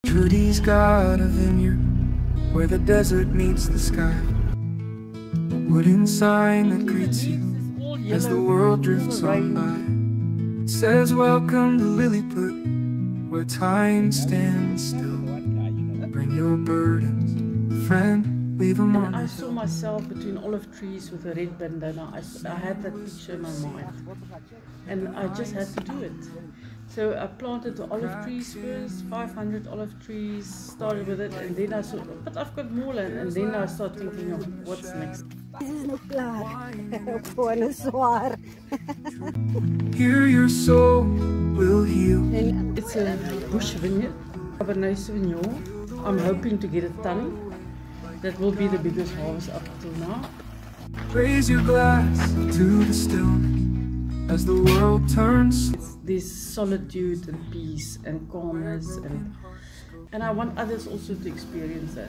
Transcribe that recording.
Trudy's got a vineyard where the desert meets the sky. A wooden sign that greets you as the world drifts on by. It says, welcome to Lilliput, where time stands still. Bring your burdens, friend, leave them on. I saw myself between olive trees with a red bandana. I had that picture in my mind, and I just had to do it. So I planted the olive trees first, 500 olive trees, started with it, and then I thought, but I've got more land, and then I started thinking of what's next. Here your soul will heal. It's a bush vineyard, Cabernet Sauvignon. I'm hoping to get a ton. That will be the biggest harvest up till now. Raise your glass to the stillness as the world turns. There's solitude and peace and calmness, and I want others also to experience that.